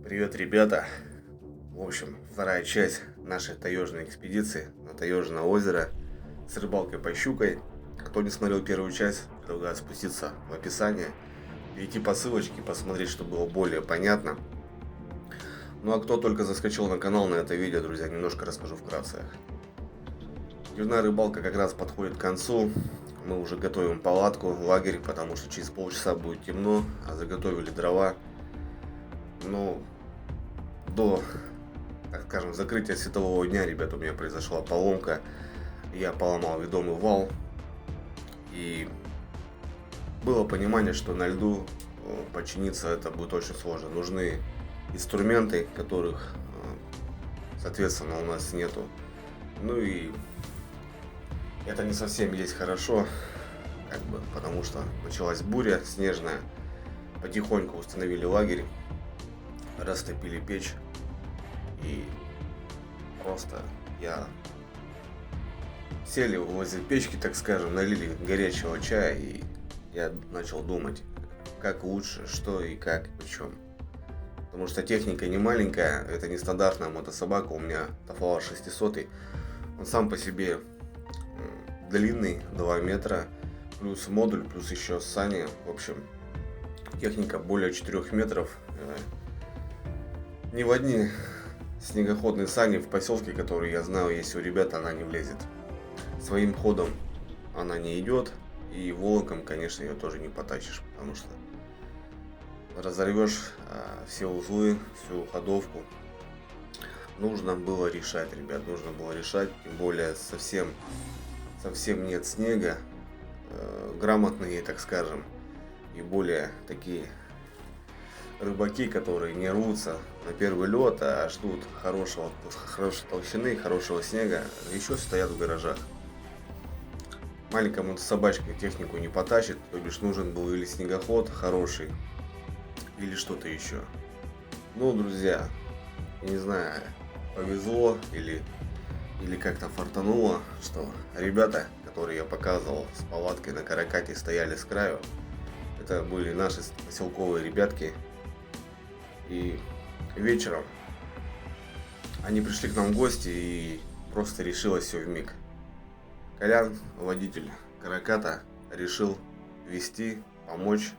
Привет, ребята! В общем, вторая часть нашей таежной экспедиции на Таежное озеро с рыбалкой по щукой. Кто не смотрел первую часть, предлагаю спуститься в описание, перейти по ссылочке, посмотреть, чтобы было более понятно. Ну а кто только заскочил на канал на это видео, друзья, немножко расскажу вкратце. Дневная рыбалка как раз подходит к концу. Мы уже готовим палатку, лагерь, потому что через полчаса будет темно, а заготовили дрова. Ну, до, так скажем, закрытия светового дня, ребята, у меня произошла поломка. Я поломал ведомый вал. И было понимание, что на льду починиться это будет очень сложно. Нужны инструменты, которых, соответственно, у нас нету. Ну и это не совсем есть хорошо, потому что началась буря снежная. Потихоньку установили лагерь, растопили печь, и просто сели возле печки, так скажем, налили горячего чая, и я начал думать, как лучше, что и как, и почем. Потому что техника не маленькая, это не стандартная мотособака, у меня Тафала 600, он сам по себе длинный, 2 метра, плюс модуль, плюс еще сани, в общем, техника более 4 метров. Ни в одни снегоходные сани в поселке, которые я знаю, есть у ребят, она не влезет. Своим ходом она не идет, и волоком, конечно, ее тоже не потащишь, потому что разорвешь все узлы, всю ходовку. Нужно было решать, ребят, нужно было решать, тем более совсем нет снега, грамотные, так скажем, и более такие рыбаки, которые не рвутся на первый лед, а ждут хорошей толщины, хорошего снега, еще стоят в гаражах. Маленькая мотособачка технику не потащит, то бишь нужен был или снегоход хороший, или что-то еще. Ну, друзья, не знаю, повезло или как-то фартануло, что ребята, которые я показывал с палаткой на каракате, стояли с краю. Это были наши поселковые ребятки. И вечером они пришли к нам в гости, и просто решилось все вмиг. Колян, водитель караката, решил вести, помочь,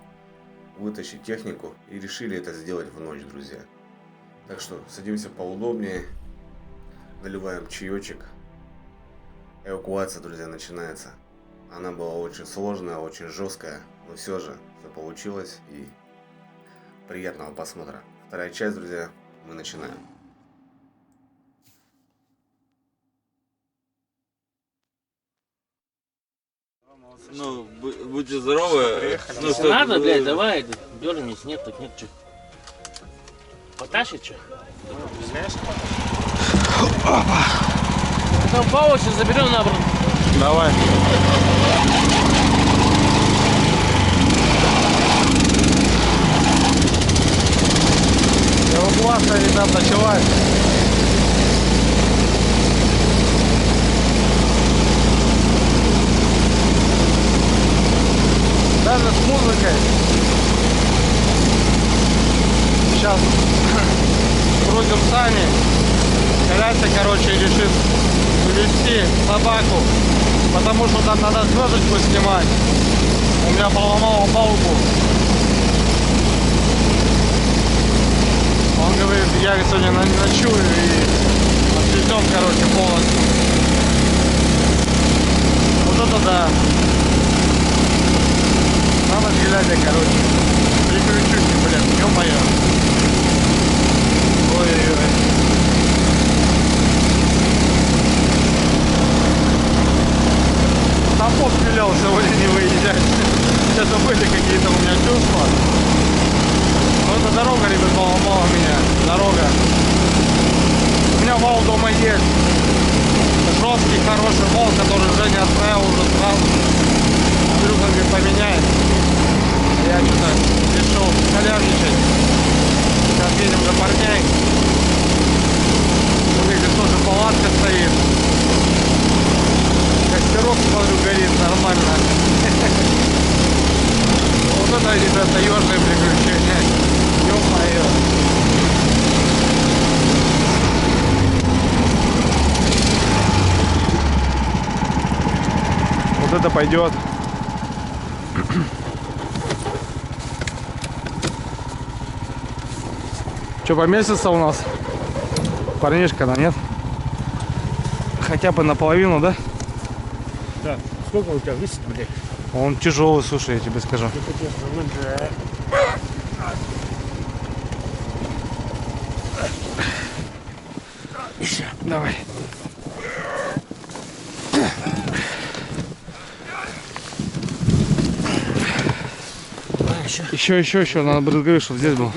вытащить технику, и решили это сделать в ночь, друзья. Так что садимся поудобнее, наливаем чаечек. Эвакуация, друзья, начинается. Она была очень сложная, очень жесткая, но все же все получилось, и приятного просмотра. Вторая часть, друзья, мы начинаем. Ну, будьте здоровы. Ну, что надо, блядь, давай, дернись, нет, так нет, что. Потащит, что? Там палочку заберем на обратно. Давай. Эвакуация, ребят, началась. Даже с музыкой. Сейчас грузим сани. Коляся, короче, решит увезти собаку, потому что там надо звездочку снимать. У меня поломала палку. Он говорит, я сегодня ночую и отвезем, короче, полностью. Вот это да. На ночь глядя, короче. Приключусь, блин, ё-моё. Ой-ой-ой. Там поп велел сегодня не выезжать. Это были какие-то у меня чувства. Но эта дорога, ребят, поломала меня. Дорога. У меня вал дома есть. Жесткий, хороший вал, который Женя отправил уже сразу. Андрюха говорит, поменяет. Я что-то решил халявничать. Сейчас едем за парней. У них здесь тоже палатка стоит. Костерок, смотрю, горит нормально. Вот это, ребята, таежные приключения. Ё-моё. это пойдет. Что, поместится у нас парнишка, да, нет? Хотя бы наполовину, да? Да. Сколько у тебя весит, блядь? Он тяжелый, слушай, я тебе скажу. Давай. Еще, надо брызговик, чтобы здесь был.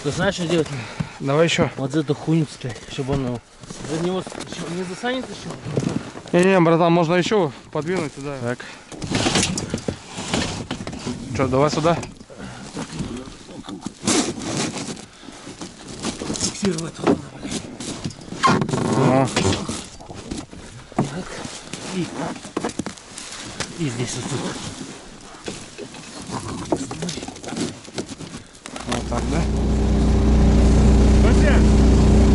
Ты знаешь, что делать? Давай еще. Вот за эту хуйню цеплять, чтобы он за него не засанет еще. Не, братан, можно еще подвинуть туда. Так. Что, давай сюда. Фиксировать надо, блядь. А. Так. И здесь вот тут. Вот так, да? Вася,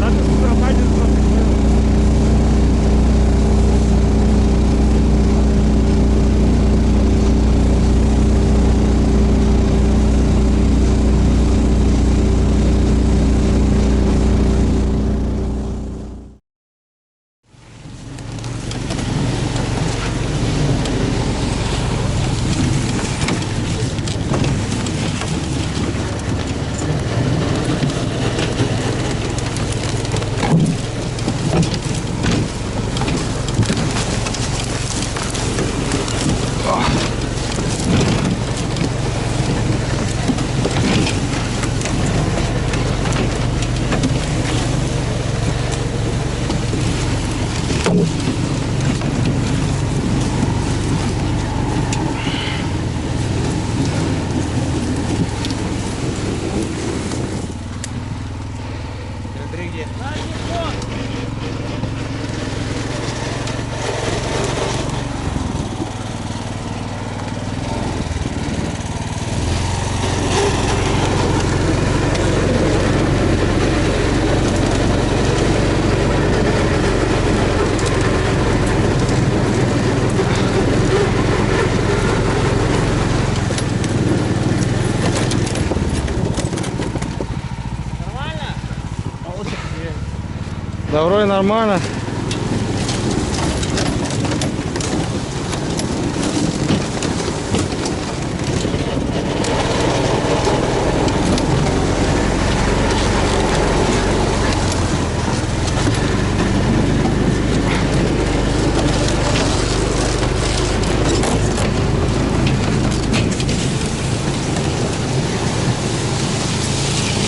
надо сюда пойдет. Да вроде нормально.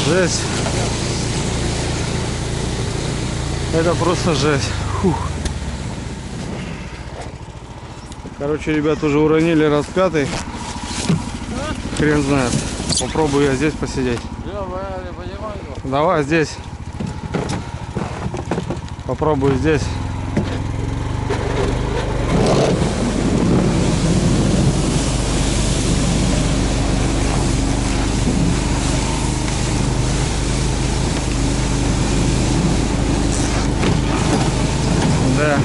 Жесть. Это просто жесть. Фух. Короче, ребят уже уронили раз пятый. Хрен знает. Попробую я здесь посидеть. Давай здесь. Попробую здесь. Да.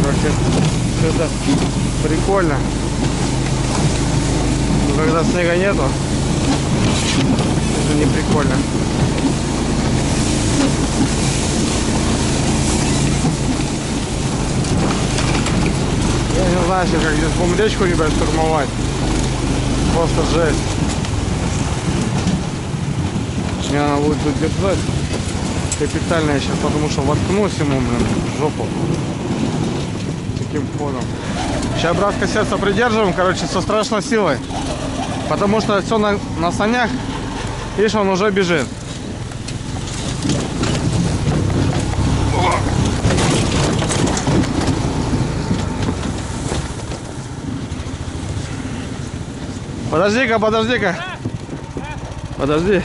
Короче, это прикольно. Но когда снега нету, это не прикольно. Я не знаю, как здесь будем речку, ребят, штурмовать. Просто жесть. Мне надо будет тут держать капитально я сейчас, потому что воткнусь ему, блин, в жопу. Таким ходом. Сейчас, братка, сердце придерживаем, короче, со страшной силой. Потому что все на санях, видишь, он уже бежит. Подожди-ка, подожди-ка. Подожди.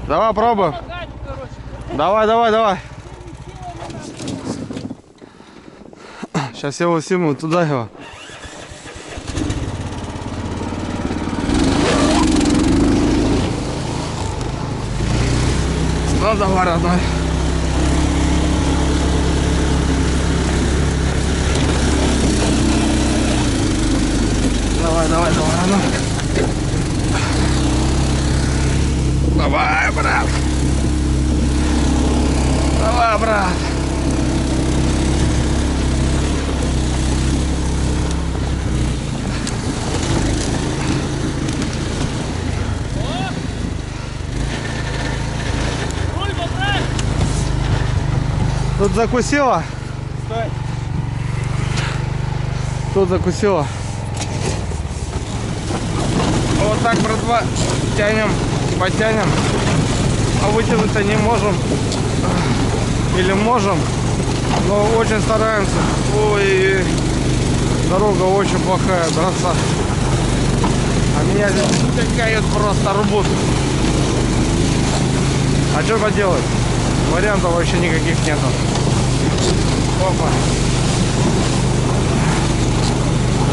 Давай, пробуй. Давай, давай, давай. Сейчас я его сниму, туда его. Ну давай, родной. Давай, давай, давай, родной. Давай, брат. Давай, брат. Тут закусила? Стой. Тут закусила. Вот так, братва, тянем, потянем. А вытянуть-то не можем. Или можем, но очень стараемся. Ой, дорога очень плохая, братца. А меня здесь какая-то просто рвут. А что поделать? Вариантов вообще никаких нету. Опа.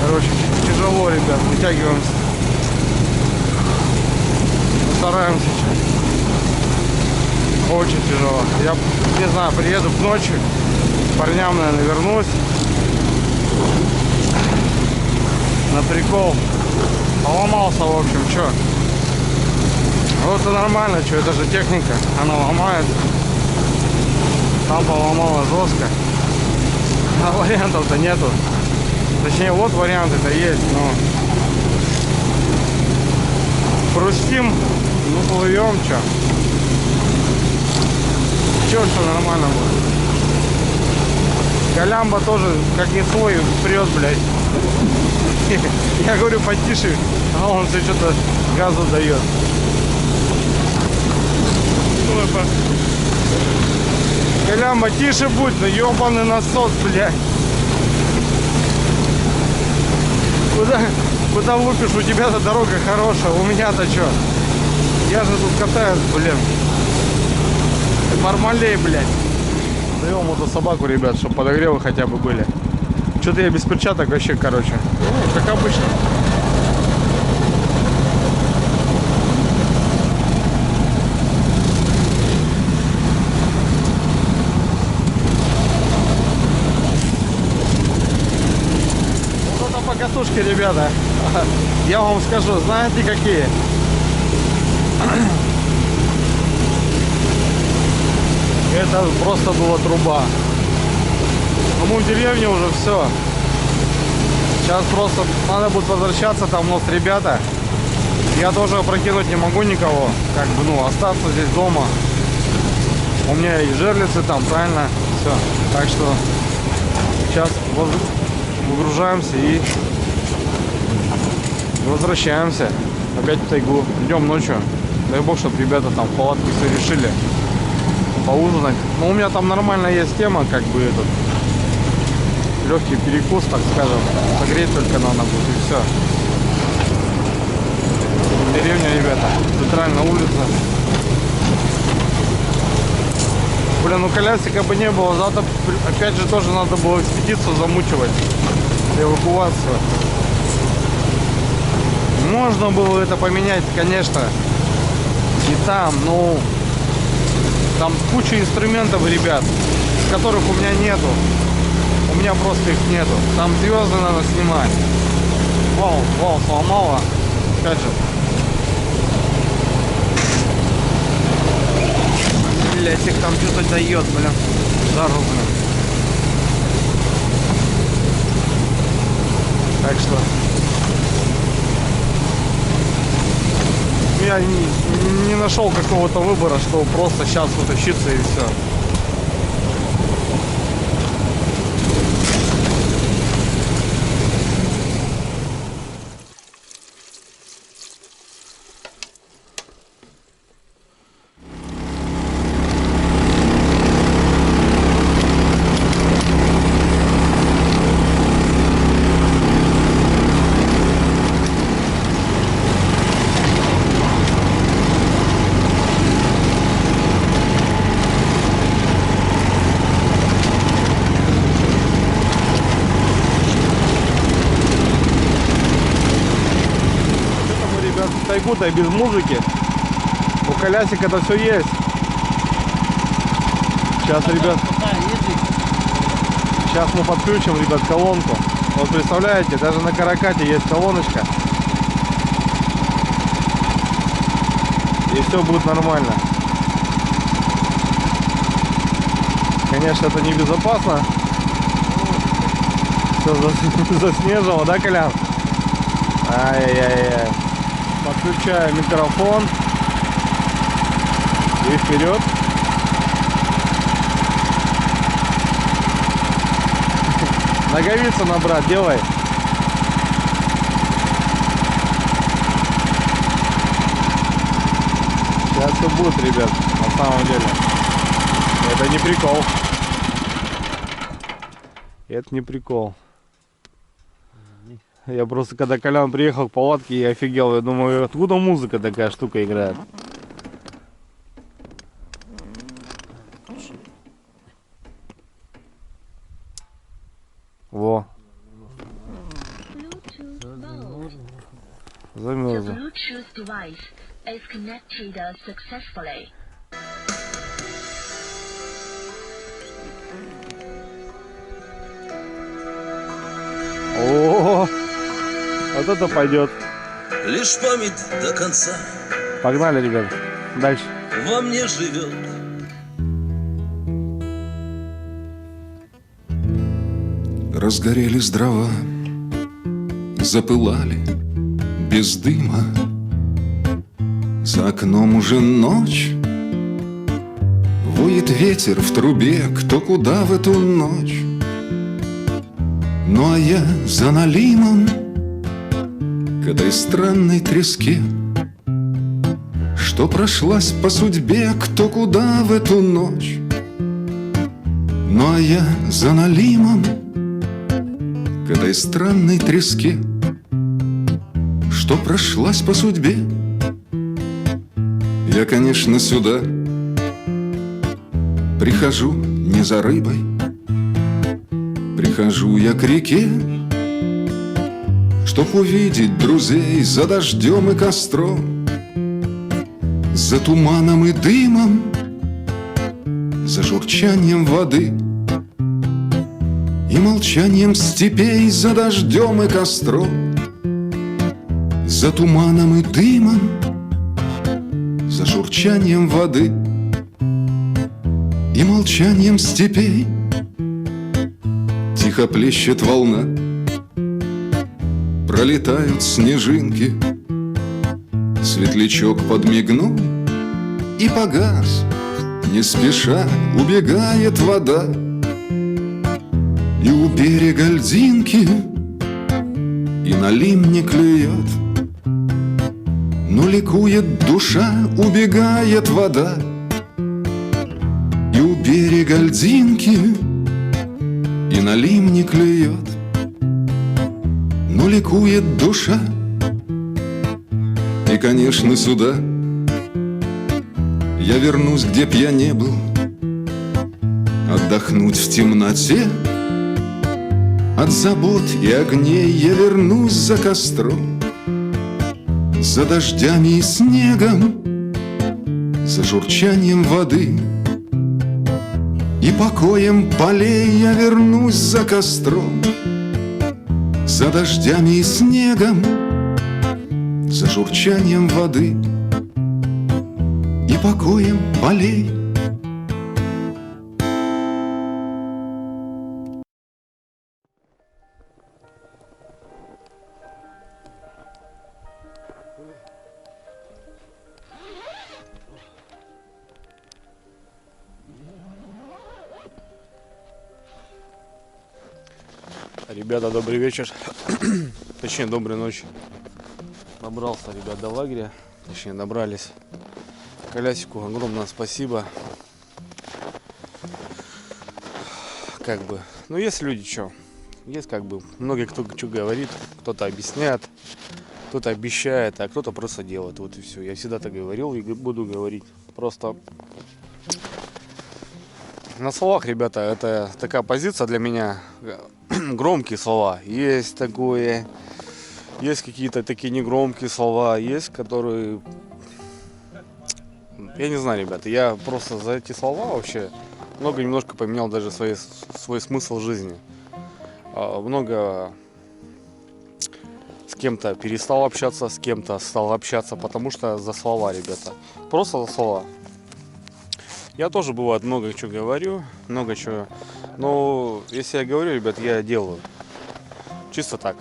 Короче, тяжело, ребят, вытягиваемся. Но стараемся сейчас. Очень тяжело. Я не знаю, приеду к ночи, к парням, наверное, вернусь. На прикол. Поломался, в общем, что. Вот это нормально, что, это же техника, она ломает. Там поломала жестко. А вариантов-то нету. Точнее, вот варианты-то есть, но хрустим, ну плывем, что. Все нормально будет. Колямба тоже, как не свой, прет, блядь. Я говорю потише, а он все что-то газу дает. Колямба, тише будь, ну ебаный насос, блядь. Куда лупишь, у тебя-то дорога хорошая, у меня-то что? Я же тут катаюсь, блин. Нормалей, блядь. Даем эту собаку, ребят, чтобы подогревы хотя бы были. Что-то я без перчаток вообще, короче. Ну, как обычно. Вот это покатушки, ребята. Я вам скажу, знаете какие? Это просто была труба. Но мы в деревне уже все. Сейчас просто надо будет возвращаться, там у нас ребята. Я тоже опрокинуть не могу никого. Как бы, ну, остаться здесь дома. У меня и жерлицы там, правильно? Все. Так что сейчас выгружаемся и возвращаемся. Опять в тайгу. Идем ночью. Дай бог, чтобы ребята там в палатке все решили. Поужинать. Но у меня там нормально есть тема, как бы этот легкий перекус, так скажем. Согреть только надо будет и все. Деревня, ребята. Центральная улица. Блин, ну колясика бы не было. Завтра опять же тоже надо было экспедицию замучивать. Эвакуацию. Можно было это поменять, конечно. И там, ну... Там куча инструментов, ребят, которых у меня нету. У меня просто их нету. Там звезды надо снимать. Вал сломала. Опять же. Блять, их там что-то дает, блин. Жару, блин. Так что я не нашел какого-то выбора, что просто сейчас утащиться и все. Тайгу-то без музыки. У колясика это все есть. Сейчас, ребят, сейчас мы подключим, ребят, колонку. Вот представляете, даже на каракате есть колоночка. И все будет нормально. Конечно, это небезопасно. Все заснежило, да, Колян? Ай-яй-яй. Подключаю микрофон. И вперед. Ноговицу набрать, делай. Сейчас все будет, ребят, на самом деле. Это не прикол. Это не прикол. Я просто, когда Колян приехал к палатке, я офигел. Я думаю, откуда музыка такая штука играет? Во. The Замерзла. Bluetooth device is connected successfully. О, вот это пойдет. Лишь память до конца Погнали, ребят. Дальше. во мне живет. Разгорелись дрова, запылали без дыма. За окном уже ночь, воет ветер в трубе, кто куда в эту ночь. Ну а я за налимом к этой странной треске, что прошлась по судьбе, кто куда в эту ночь. Ну а я за налимом к этой странной треске, что прошлась по судьбе. Я, конечно, сюда прихожу не за рыбой, прихожу я к реке, чтоб увидеть друзей за дождем и костром, за туманом и дымом, за журчанием воды и молчанием степей, за дождем и костром, за туманом и дымом, за журчанием воды и молчанием степей. Тихо плещет волна, пролетают снежинки, светлячок подмигнул и погас, не спеша убегает вода. И у берега льдинки и налим не клюет, но ликует душа, убегает вода. И у берега льдинки и налим не клюет, но ликует душа. И, конечно, сюда я вернусь, где б я не был, отдохнуть в темноте от забот и огней. Я вернусь за костром, за дождями и снегом, за журчанием воды и покоем полей. Я вернусь за костром, за дождями и снегом, за журчанием воды и покоем полей. Ребята, добрый вечер. Точнее, доброй ночи. Добрался, ребят, до лагеря. Точнее, добрались. Колясику огромное спасибо. Как бы, ну есть люди, что. Есть как бы, многие кто что говорит, кто-то объясняет, кто-то обещает, а кто-то просто делает. Вот и все. Я всегда так говорил и буду говорить. Просто на словах, ребята, это такая позиция для меня. Громкие слова. Есть такое. Есть какие-то такие негромкие слова. Есть, которые... Я не знаю, ребята. Я просто за эти слова вообще немножко поменял даже свой смысл жизни. Много с кем-то перестал общаться, с кем-то стал общаться, потому что за слова, ребята. Просто за слова. Я тоже, бывает, много чего говорю, много чего. Но если я говорю, ребят, я делаю. Чисто так.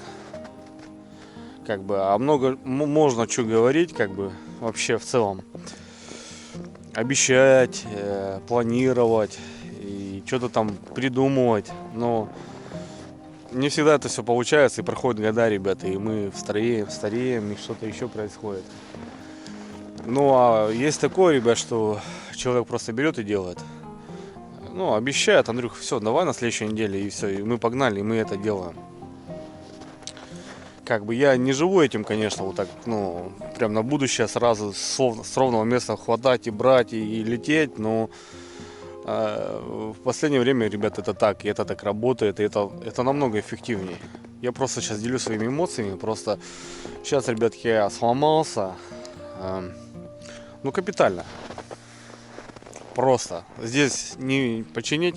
Как бы, а много можно что говорить, как бы, вообще в целом. Обещать, планировать и что-то там придумывать. Но не всегда это все получается, и проходят года, ребята, и мы стареем, и что-то еще происходит. Ну, а есть такое, ребят, что человек просто берет и делает. Ну, обещает: Андрюх, все, давай на следующей неделе, и все, и мы погнали, и мы это делаем. Как бы я не живу этим, конечно, вот так, ну, прям на будущее сразу с ровного места хватать и брать и лететь, но в последнее время, ребят, это так, и это так работает, и это намного эффективнее. Я просто сейчас делюсь своими эмоциями, просто сейчас, ребятки, я сломался, ну, капитально. Просто здесь не починить.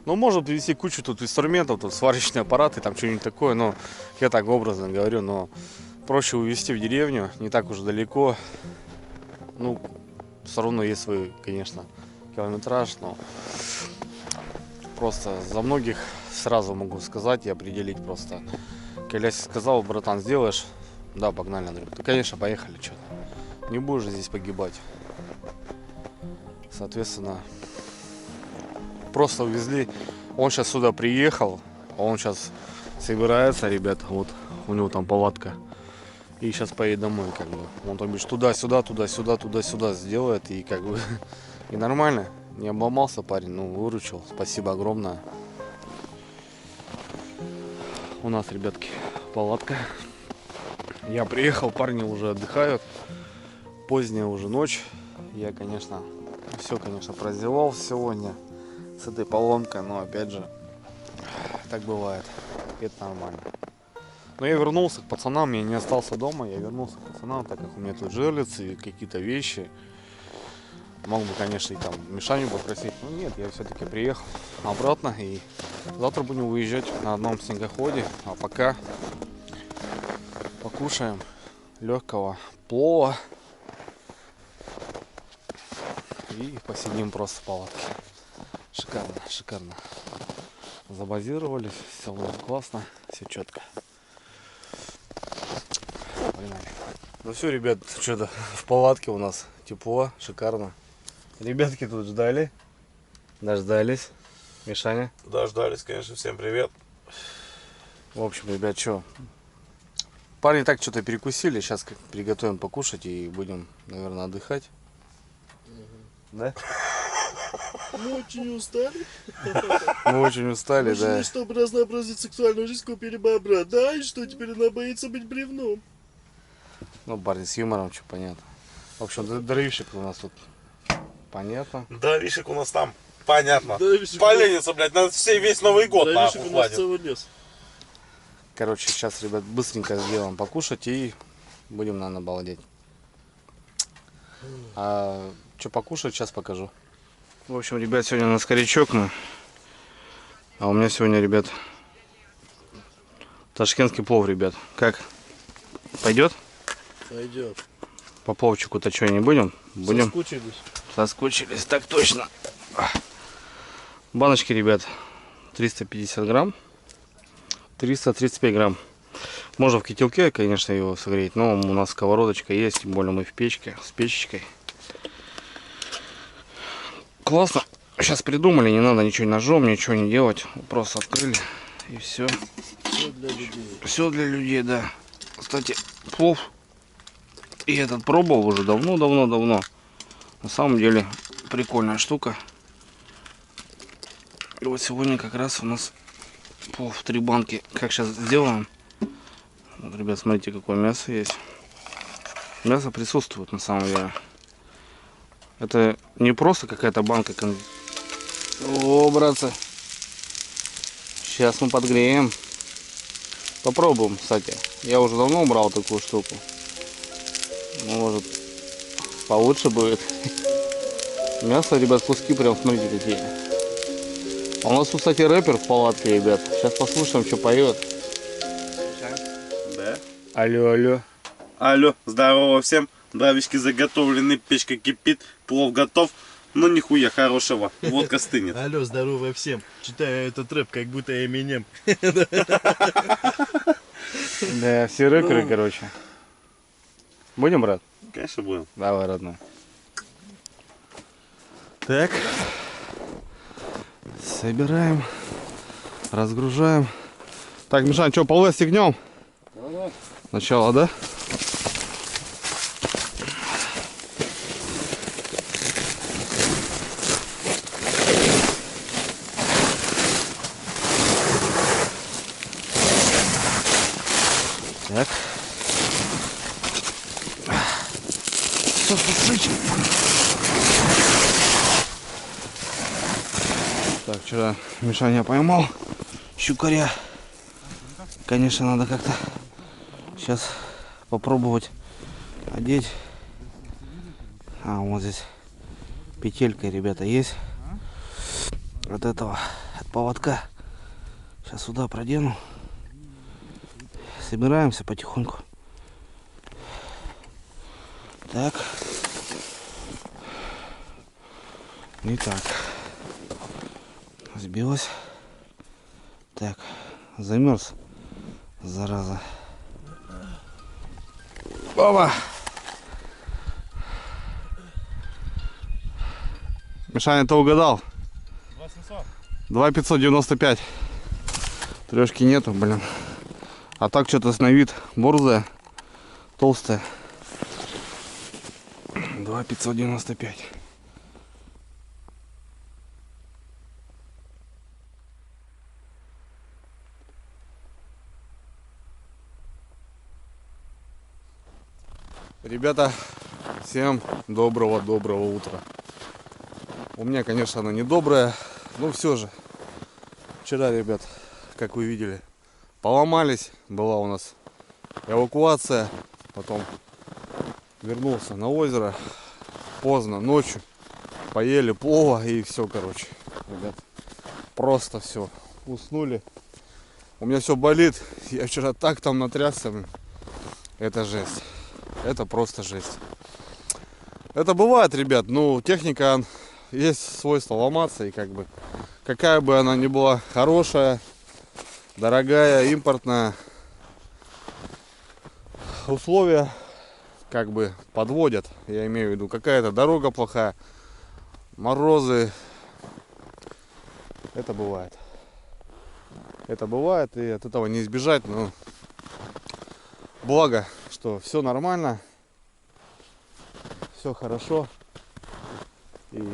Ну, можно привезти кучу тут инструментов, тут сварочные аппараты, там что-нибудь такое, но я так образно говорю, но проще увезти в деревню, не так уж далеко. Ну, все равно есть свой, конечно, километраж, но просто за многих сразу могу сказать и определить просто. Коля сказал: братан, сделаешь? Да, погнали, Андрюх. Да, конечно, поехали, что-то. Не будешь здесь погибать. Соответственно, просто увезли. Он сейчас сюда приехал, он сейчас собирается, ребята, вот у него там палатка, и сейчас поедет домой, как бы. Он там бишь туда-сюда, туда-сюда, туда-сюда сделает, и как бы и нормально. Не обломался парень, ну, выручил. Спасибо огромное. У нас, ребятки, палатка. Я приехал, парни уже отдыхают. Поздняя уже ночь. Я, конечно, все, конечно, прозевал сегодня с этой поломкой, но опять же, так бывает, это нормально. Но я вернулся к пацанам, я не остался дома, я вернулся к пацанам, так как у меня тут жерлицы и какие-то вещи. Мог бы, конечно, и там Мишаню попросить, но нет, я все-таки приехал обратно, и завтра будем выезжать на одном снегоходе, а пока покушаем легкого плова и посидим просто в палатке. Шикарно, шикарно. Забазировались, все было классно, все четко. Погнали. Ну все, ребят, что-то в палатке у нас тепло, шикарно. Ребятки тут ждали, дождались. Мишаня? Дождались, конечно, всем привет. В общем, ребят, что? Парни так что-то перекусили, сейчас приготовим покушать и будем, наверное, отдыхать. Да? Мы очень устали. Мы очень устали, да. Чтобы разнообразить сексуальную жизнь, купили бобра. Да, и что теперь она боится быть бревном? Ну, парни, с юмором, что понятно. В общем, дровишек у нас тут понятно. Дровишек у нас там понятно. Дровишек Поленится, блядь, на весь Новый год Дровишек нахуй у нас хватит. целый лес. Короче, сейчас, ребят, быстренько сделаем покушать и будем, наверное, балдеть. А что покушать, сейчас покажу. В общем, ребят, сегодня у нас корячок мы. А у меня сегодня, ребят, ташкентский плов, ребят. Как? Пойдет? Пойдет. По пловчику-то что, не будем? Будем. Соскучились. Соскучились, так точно. Баночки, ребят, 350 грамм. 335 грамм. Можно в котелке, конечно, его согреть, но у нас сковородочка есть, тем более мы в печке, с печечкой. Классно. Сейчас придумали, не надо ничего ножом, ничего не делать. Просто открыли и все. Все для людей. Все для людей, да. Кстати, плов и этот пробовал уже давно. На самом деле прикольная штука. И вот сегодня как раз у нас плов 3 банки. Как сейчас сделаем? Вот, ребят, смотрите, какое мясо есть. Мясо присутствует на самом деле. Это не просто какая-то банка. О, братцы. Сейчас мы подгреем. Попробуем, кстати. Я уже давно брал такую штуку. Может, получше будет. Мясо, ребят, куски прям, смотрите, какие. А у нас тут, кстати, рэпер в палатке, ребят. Сейчас послушаем, что поет. Да. Алло, алло. Алло, здорово всем. Дровишки заготовлены, печка кипит, плов готов. Но нихуя хорошего, водка стынет. Алло, здорово всем. Читаю этот рэп, как будто Эминем. Да, все рэперы, короче. Будем, брат? Конечно будем. Давай, родной. Так. Собираем. Разгружаем. Так, Мишань, что, полы стегнем? Да. Начало, да? Так. Все сушить. Так, вчера Мишаня поймал щукаря. Конечно, надо как-то сейчас попробовать одеть. А, вот здесь петелька, ребята, есть. От этого, от поводка. Сейчас сюда продену. Собираемся потихоньку. Так. И так. Сбилась. Так. Замерз. Зараза. Опа! Мишаня, ты угадал? 2,595. Трешки нету, блин. А так что-то на вид борзая, толстая. 2,595. Ребята, всем доброго утра. У меня, конечно, оно не доброе, но все же. Вчера, ребят, как вы видели, поломались, была у нас эвакуация, потом вернулся на озеро поздно, ночью, поели плова и все, короче, ребят, просто все, уснули. У меня все болит, я вчера так там натрясся, это жесть, это просто жесть. Это бывает, ребят, ну техника, есть свойство ломаться, и как бы, какая бы она ни была хорошая, дорогая, импортная, условия как бы подводят. Я имею в виду, какая-то дорога плохая, морозы. Это бывает. Это бывает, и от этого не избежать. Но благо, что все нормально, все хорошо. И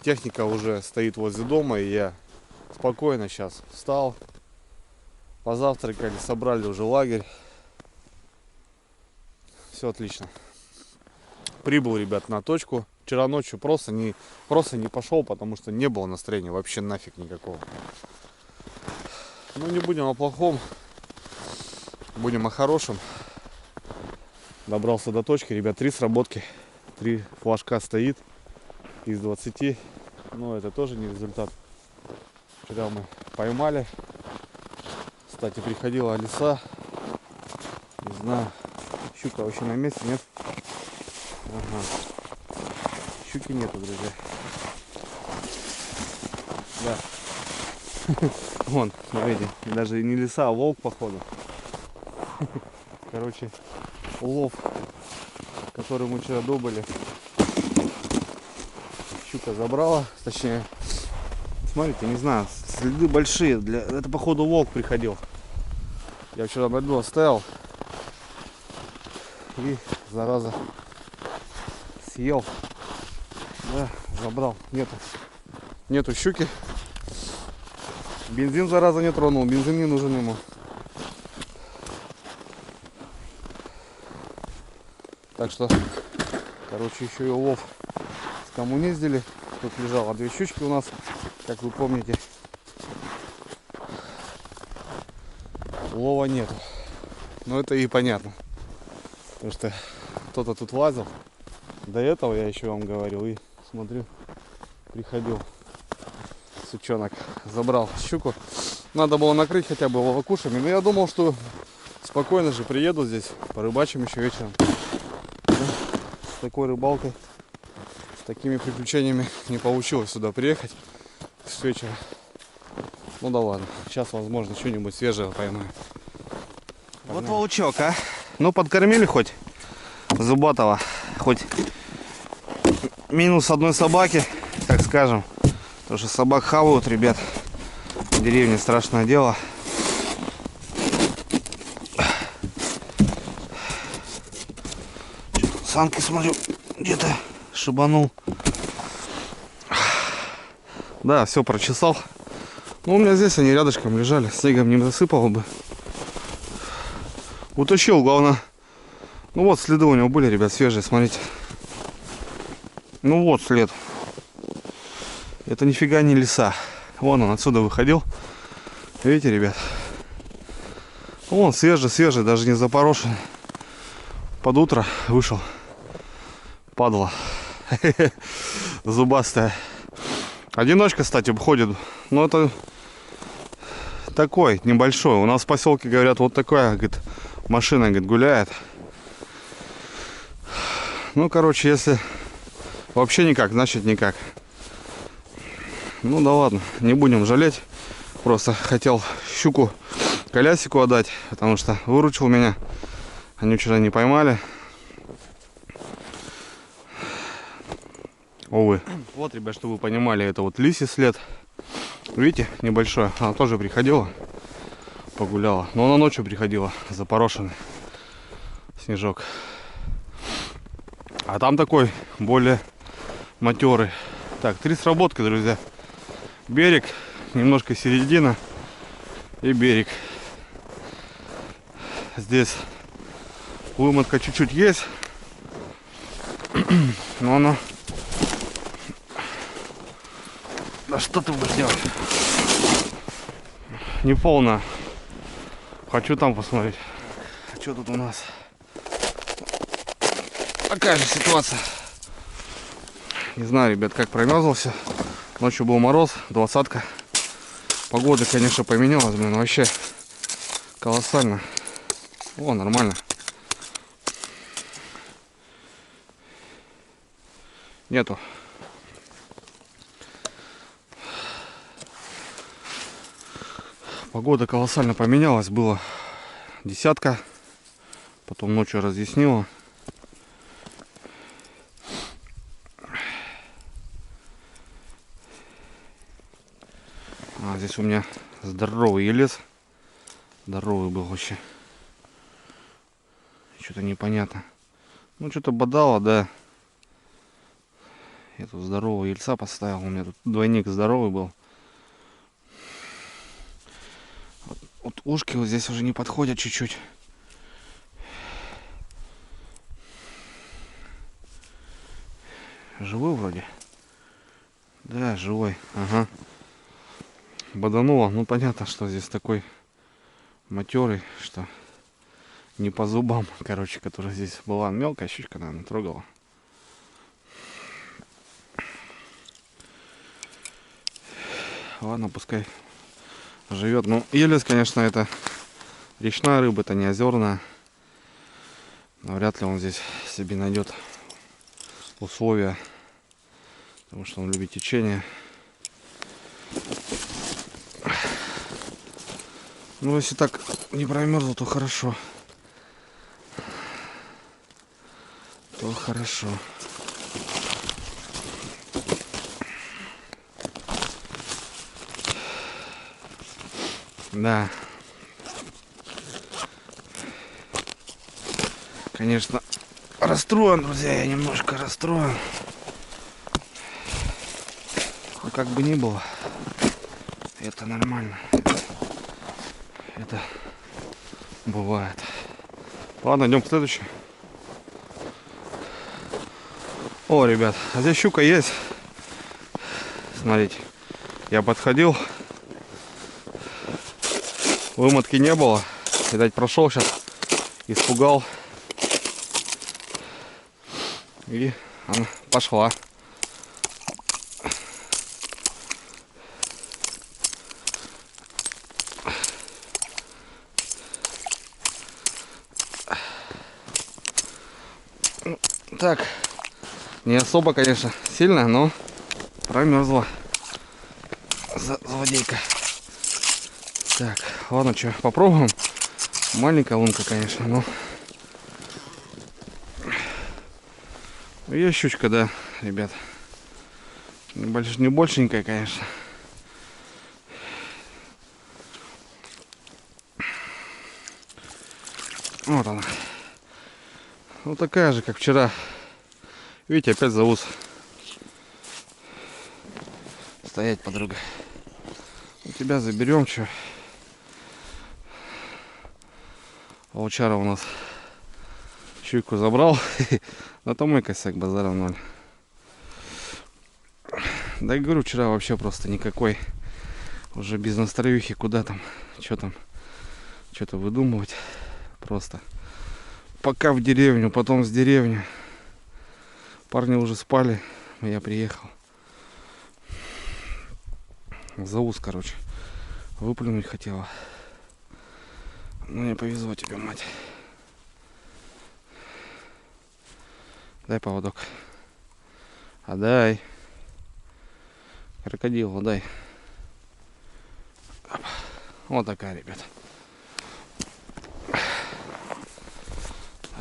техника уже стоит возле дома, и я спокойно сейчас встал. Позавтракали, собрали уже лагерь. Все отлично. Прибыл, ребят, на точку. Вчера ночью просто не пошел, потому что не было настроения вообще нафиг никакого. Ну, не будем о плохом, будем о хорошем. Добрался до точки, ребят, 3 сработки. 3 флажка стоит из 20. Но это тоже не результат. Вчера мы поймали. Кстати, приходила лиса. Не знаю, щука вообще на месте, нет? Ага. Щуки нету, друзья. Да. Вон, смотрите, даже не лиса, а волк, походу. Короче, улов, который мы вчера добыли, щука забрала, точнее, смотрите, не знаю, следы большие, это походу волк приходил. Я вчера на льду оставил и, зараза, съел. Да, забрал. Нету щуки. Бензин, зараза, не тронул. Бензин не нужен ему. Так что, короче, еще и улов скоммуниздили. Тут лежало 2 щучки у нас, как вы помните. Улова нету. Но это и понятно. Потому что кто-то тут лазил. До этого я еще вам говорил и смотрю, приходил Сучонок забрал щуку. Надо было накрыть хотя бы волокушами. Но я думал, что спокойно же приеду здесь, порыбачим еще вечером. С такой рыбалкой, с такими приключениями не получилось сюда приехать с вечера. Ну да ладно, сейчас возможно что-нибудь свежее поймаю. Вот волчок, а? Ну подкормили хоть Зубатого, хоть минус одной собаки, так скажем. Потому что собак хавают, ребят. В деревне страшное дело. Санки, смотрю, где-то шибанул. Да, все прочесал. Ну, у меня здесь они рядышком лежали. Снегом не засыпал бы. Утащил, главное. Ну вот, следы у него были, ребят, свежие, смотрите. Ну вот след. Это нифига не лиса. Вон он отсюда выходил. Видите, ребят? Вон свежий, даже не запорошенный. Под утро вышел. Падла. Зубастая. Одиночка, кстати, ходит. Но это такой, небольшой. У нас в поселке, говорят, вот такая, говорит, машина, говорит, гуляет. Ну, короче, если вообще никак, значит никак. Ну да ладно, не будем жалеть. Просто хотел щуку колясику отдать, потому что выручил меня. Они вчера не поймали. Увы. Вот, ребят, чтобы вы понимали, это вот лисий след. Видите, небольшой. Она тоже приходила, погуляла. Но она ночью приходила, запорошенный снежок. А там такой более матерый. Так, 3 сработки, друзья. Берег, немножко середина и берег. Здесь вымотка чуть-чуть есть, но она... Да что ты будешь делать? Не полная. Хочу там посмотреть. А что тут у нас? Такая же ситуация. Не знаю, ребят, как промерзался. Ночью был мороз, 20-ка. Погода, конечно, поменялась, блин, вообще колоссально. О, нормально. Нету. Погода колоссально поменялась. Было 10-ка. Потом ночью разъяснило. А здесь у меня здоровый елец. Здоровый был вообще. Что-то непонятно. Ну, что-то бодало, да. Я тут здорового ельца поставил. У меня тут двойник здоровый был. Вот ушки вот здесь уже не подходят чуть-чуть. Живой вроде? Да, живой. Ага. Бодануло. Ну, понятно, что здесь такой матерый, что не по зубам, короче, которая здесь была. Мелкая щучка, наверное, трогала. Ладно, пускай живет. Ну, елец, конечно, это речная рыба, это не озерная. Но вряд ли он здесь себе найдет условия, потому что он любит течение. Ну, если так не промерзло, то хорошо. То хорошо. Да. Конечно, расстроен, друзья, я немножко расстроен. Но как бы ни было, это нормально. Это бывает. Ладно, идем к следующему. О, ребят, а здесь щука есть. Смотрите, я подходил. Вымотки не было. Видать, прошел сейчас, испугал. И она пошла. Так, не особо, конечно, сильно, но промерзла злодейка. Так, ладно, что, попробуем. Маленькая лунка, конечно, но... Есть щучка, да, ребят. Не большенькая, конечно. Вот она. Вот такая же, как вчера. Видите, опять за ус. Стоять, подруга. У тебя заберем, что. Волчара у нас щуйку забрал. На то мой косяк, базара ноль. Да и говорю, вчера вообще просто никакой. Уже без настроюхи, куда там, что-то выдумывать. Просто. Пока в деревню, потом с деревни. Парни уже спали, я приехал. За ус, короче. Выплюнуть хотела. Ну не повезло тебе, мать. Дай поводок. Отдай. Крокодил, отдай. Вот такая, ребят.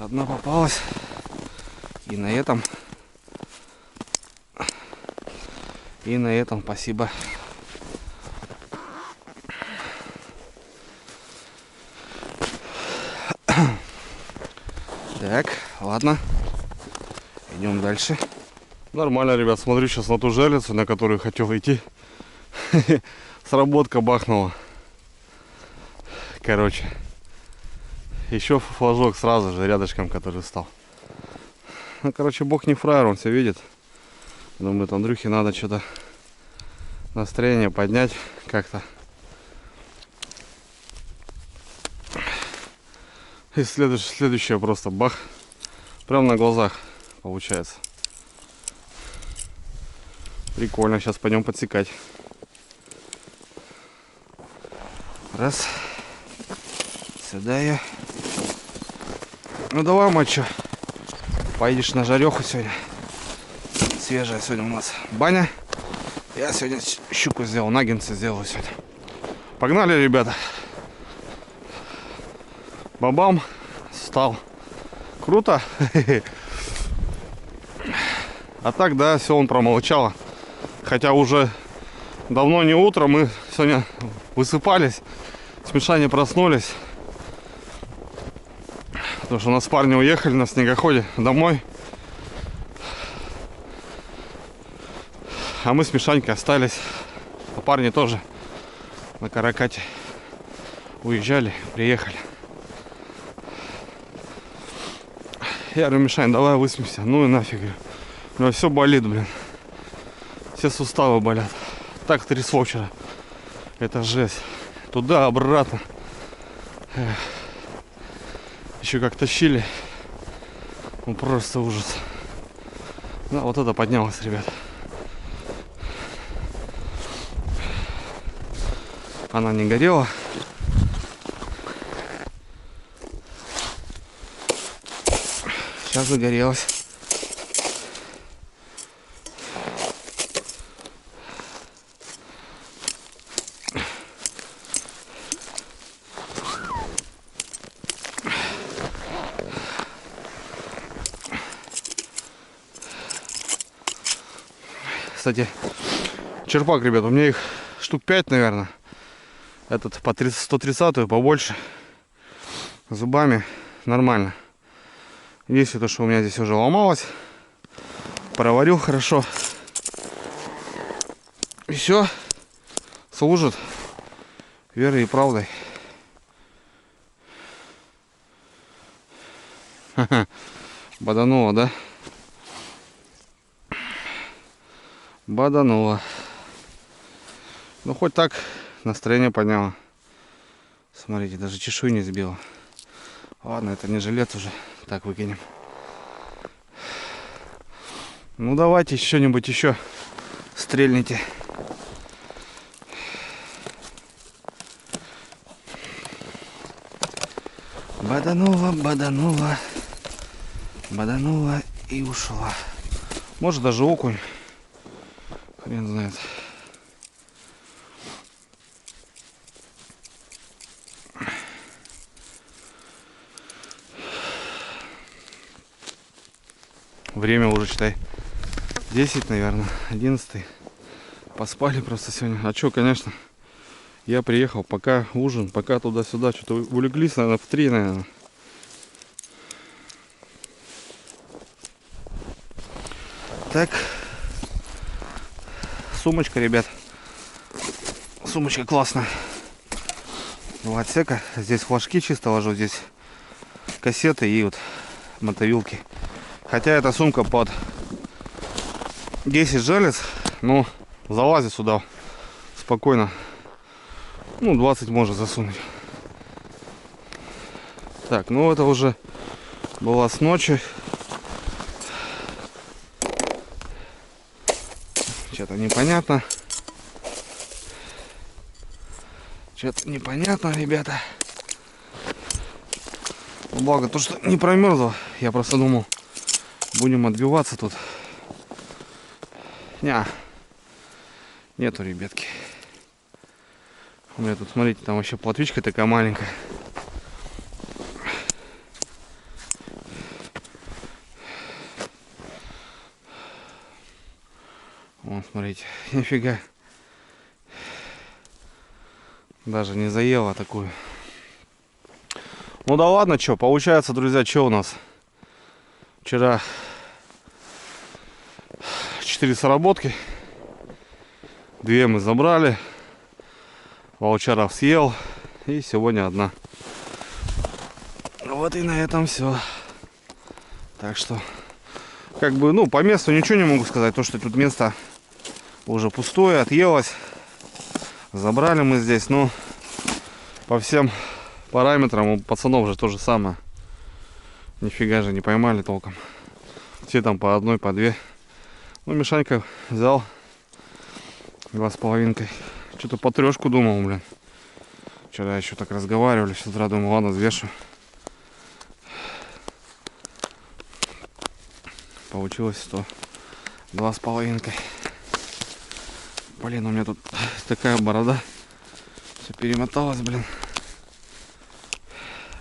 Одна попалась. И на этом спасибо. Так, ладно. Идем дальше. Нормально, ребят, смотрю сейчас на ту жерлицу, на которую хотел идти. Сработка бахнула. Короче. Еще флажок сразу же рядышком, который стал. Ну, короче, бог не фраер, он все видит. Думает, Андрюхе надо что-то настроение поднять как-то. И следующее просто бах. Прям на глазах получается. Прикольно, сейчас пойдем подсекать. Раз. Сюда я. Ну давай, мачо. Поедешь на жареху сегодня. Свежая сегодня у нас баня. Я сегодня щуку сделал, наггинсы сделал сегодня. Погнали, ребята. Бабам. Стал. Круто. А так, да, все, он промолчал. Хотя уже давно не утро, мы сегодня высыпались. С Мишаней проснулись. Потому что у нас парни уехали на снегоходе домой. А мы с Мишанькой остались. А парни тоже на каракате уезжали, приехали. Я говорю, Мишань, давай выспимся. Ну и нафиг. Ну все болит, блин. Все суставы болят. Так трясло вчера. Это жесть. Туда, обратно. Еще как тащили. Ну просто ужас. Да, вот это поднялось, ребят. Она не горела. Сейчас загорелась. Кстати, черпак, ребят, у меня их штук 5, наверное. Этот по 130-ю, побольше. Зубами нормально. Если то, что у меня здесь уже ломалось, проварил хорошо. И все. Служит верой и правдой. Бодануло, да? Бодануло. Ну хоть так настроение подняло. Смотрите, даже чешую не сбила. Ладно, это не жилет уже. Так, выкинем. Ну давайте что-нибудь еще стрельните. Бодануло, бодануло. Бодануло И ушла. Может даже окунь. Хрен знает. Время уже, считай, 10, наверное, 11. Поспали просто сегодня. А что, конечно, я приехал, пока ужин, пока туда-сюда. Что-то улеглись, наверное, в 3, наверное. Так. Сумочка, ребят. Сумочка классная. 2 отсека. Здесь флажки чисто ложу, здесь кассеты и вот мотовилки. Хотя эта сумка под 10 желез, но залазит сюда спокойно. Ну, 20 можно засунуть. Так, ну это уже была с ночи. Что-то непонятно. Что-то непонятно, ребята. Благо то, что не промерзло. Я просто думал, будем отбиваться тут. Нету, ребятки. У меня тут, смотрите, там вообще плотвичка такая маленькая. Вон, смотрите, нифига. Даже не заела такую. Ну да ладно, что, получается, друзья, что у нас? Вчера 4 сработки. 2 мы забрали. Волчаров съел. И сегодня 1. Вот и на этом все. Так что, как бы, ну, по месту ничего не могу сказать. То, что тут место уже пустое, отъелось. Забрали мы здесь, но по всем параметрам у пацанов же то же самое. Нифига же не поймали толком. Все там по 1, по 2. Ну, Мишанька взял 2,5. Что-то по 3 думал, блин. Вчера еще так разговаривали. С утра думал, ладно, взвешу. Получилось 2,5. Блин, у меня тут такая борода. Все перемоталось, блин.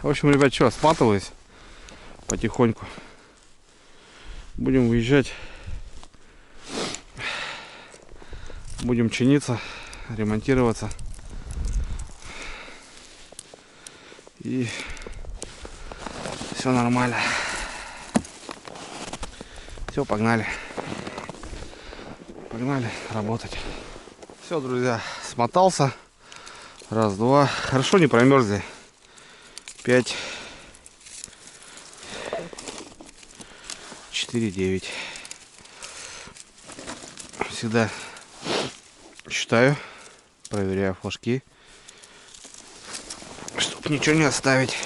В общем, ребят, что, сматываюсь потихоньку. Будем выезжать. Будем чиниться, ремонтироваться. И все нормально. Все, погнали. Погнали работать. Все, друзья, смотался. 1, 2. Хорошо не промерзли. 5, 4, 9. Всегда считаю, проверяю флажки, чтобы ничего не оставить.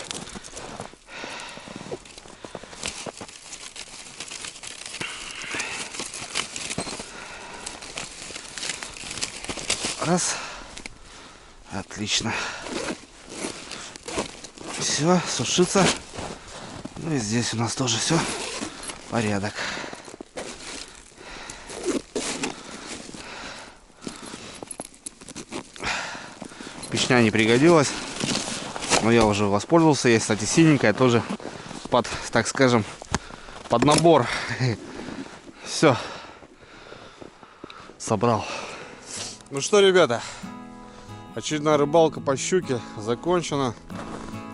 Раз. Отлично. Все, сушится. Ну и здесь у нас тоже все порядок. Печня не пригодилась, но я уже воспользовался. Есть, кстати, синенькая, тоже под, так скажем, под набор. Все, собрал. Ну что, ребята, очередная рыбалка по щуке закончена,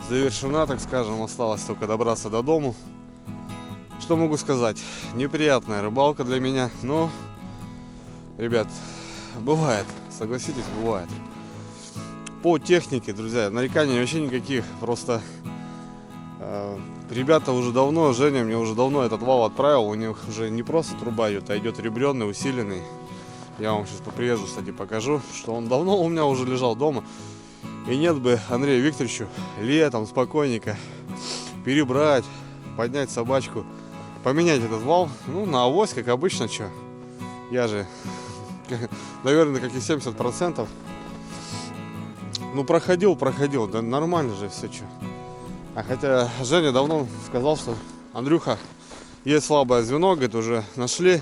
завершена, так скажем. Осталось только добраться до дому. Что могу сказать? Неприятная рыбалка для меня, но, ребят, бывает, согласитесь, бывает. По технике, друзья, нареканий вообще никаких. Просто ребята уже давно, Женя мне уже давно этот вал отправил. У них уже не просто труба идет, а идет ребренный, усиленный. Я вам сейчас по приезду, кстати, покажу, что он давно у меня уже лежал дома. И нет бы Андрею Викторовичу летом спокойненько перебрать, поднять собачку, поменять этот вал, ну, на авось, как обычно, что. Я же, наверное, как и 70%. Ну, проходил, да нормально же все, что. А хотя Женя давно сказал, что Андрюха, Есть слабое звено, говорит, уже нашли.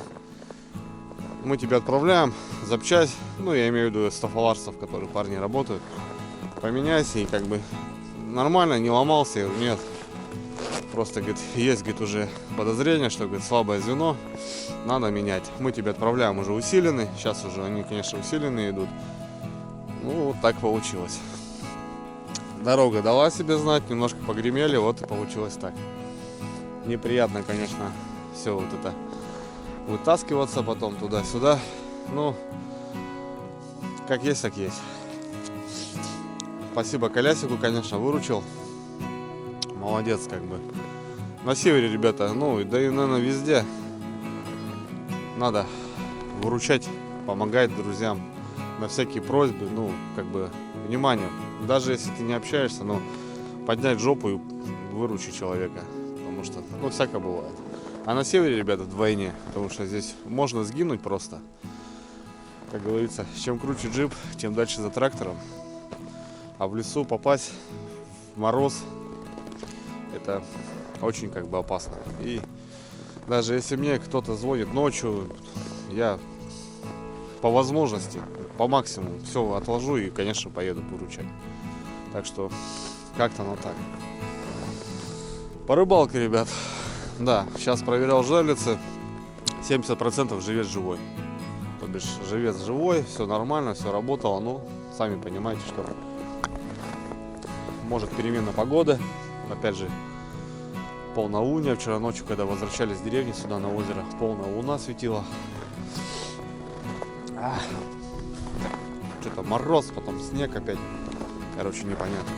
Мы тебя отправляем, запчасть. Ну, я имею в виду стафоварцев, которые парни работают. Поменяйся, и как бы нормально, не ломался. Я говорю, нет. Просто, говорит, есть, говорит, уже подозрение, что, говорит, слабое звено. Надо менять. Мы тебя отправляем уже усиленный. Сейчас уже они, конечно, усиленные идут. Ну, вот так получилось. Дорога дала себе знать, немножко погремели, вот и получилось так. Неприятно, конечно, все вот это вытаскиваться потом туда-сюда. Ну, как есть, так есть. Спасибо Колясику, конечно, выручил. Молодец, как бы. На севере, ребята, ну, да и, наверное, везде надо выручать, помогать друзьям на всякие просьбы, ну, как бы, внимание. Даже если ты не общаешься, но поднять жопу и выручить человека. Потому что, ну, всякое бывает. А на севере, ребята, вдвойне. Потому что здесь можно сгинуть просто. Как говорится, чем круче джип, тем дальше за трактором. А в лесу попасть в мороз, это очень, как бы, опасно. И даже если мне кто-то звонит ночью, я по возможности, по максимуму все отложу и, конечно, поеду выручать. Так что как-то оно так. По рыбалке, ребят. Да, сейчас проверял жерлицы. 70% живец живой. То бишь живец живой, все нормально, все работало. Ну, сами понимаете, что может перемена погоды. Опять же, полнолуние. Вчера ночью, когда возвращались с деревни сюда на озеро, полная луна светила. Что-то мороз, потом снег опять. Короче, непонятно.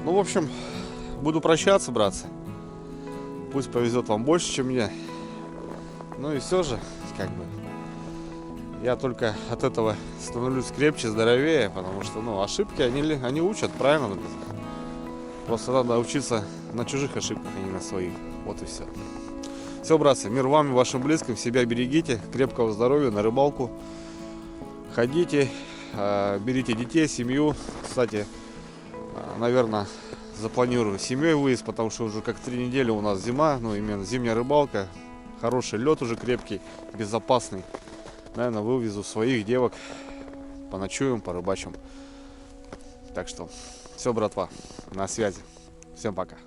Ну, в общем, буду прощаться, братцы. Пусть повезет вам больше, чем мне. Ну и все же, как бы, я только от этого становлюсь крепче, здоровее, потому что, ну, ошибки, они учат, правильно? Просто надо учиться на чужих ошибках, а не на своих. Вот и все. Все, братцы, мир вам и вашим близким. Себя берегите, крепкого здоровья, на рыбалку ходите, берите детей, семью. Кстати, наверное, запланирую семьей выезд, потому что уже как 3 недели у нас зима, ну, именно зимняя рыбалка. Хороший лед уже крепкий, безопасный. Наверное, вывезу своих девок, поночуем, порыбачим. Так что, все, братва, на связи. Всем пока.